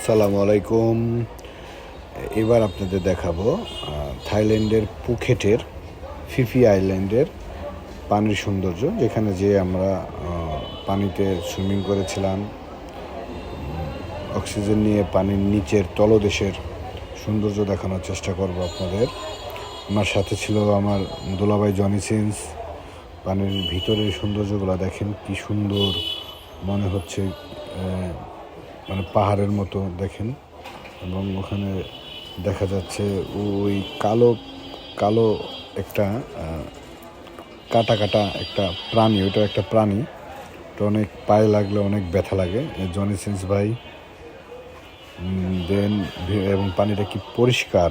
আসসালামু আলাইকুম। এবার আপনাদের দেখাবো থাইল্যান্ডের পুকেটের ফিফি আইল্যান্ডের পানির সৌন্দর্য, যেখানে যে আমরা পানিতে সুইমিং করেছিলাম, অক্সিজেন নিয়ে পানির নিচের তলদেশের সৌন্দর্য দেখানোর চেষ্টা করব আপনাদের। আমার সাথে ছিল আমার দুলাভাই জনি সিন্স। পানির ভিতরের সৌন্দর্যগুলো দেখেন, কি সুন্দর মনে হচ্ছে, মানে পাহাড়ের মতো দেখেন। এবং ওখানে দেখা যাচ্ছে ওই কালো কালো একটা কাটা কাটা একটা প্রাণী, ওইটা একটা প্রাণী, ওটা অনেক পায়ে লাগলে অনেক ব্যথা লাগে। জনি সিন্স ভাই দেন, এবং পানিটা কি পরিষ্কার।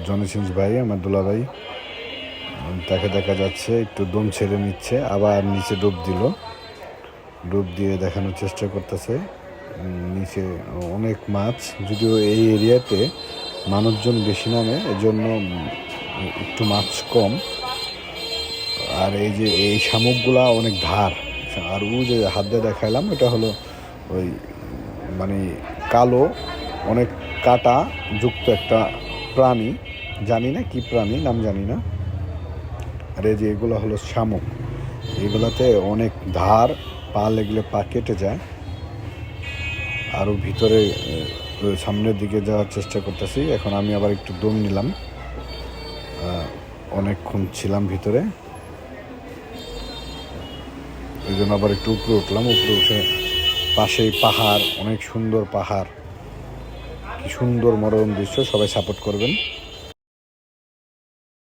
জনি সিন্স ভাই আমার দুলাভাই, তাকে দেখা যাচ্ছে একটু দম ছেড়ে নিচ্ছে, আবার নিচে ডুব দিয়ে দেখানোর চেষ্টা করতেছে। নিচে অনেক মাছ, যদিও এই এরিয়াতে মানুষজন বেশি নামে, এজন্য একটু মাছ কম। আর এই যে এই শামুকগুলা অনেক ধার, আর ও যে হাত দিয়ে দেখাইলাম এটা হলো ওই মানে কালো অনেক কাটা যুক্ত একটা প্রাণী, জানি না কি প্রাণী, নাম জানি না। আর এই যে এগুলো হলো শামুক, এগুলাতে অনেক ধার, পা লেগলে পা কেটে যায়। আরও ভিতরে সামনের দিকে যাওয়ার চেষ্টা করতেছি। এখন আমি আবার একটু দম নিলাম, অনেকক্ষণ ছিলাম ভিতরে, এই জন্য আবার একটু উপরে উঠলাম। উপরে উঠে পাশেই পাহাড়, অনেক সুন্দর পাহাড়, কি সুন্দর মনোরম দৃশ্য। সবাই সাপোর্ট করবেন।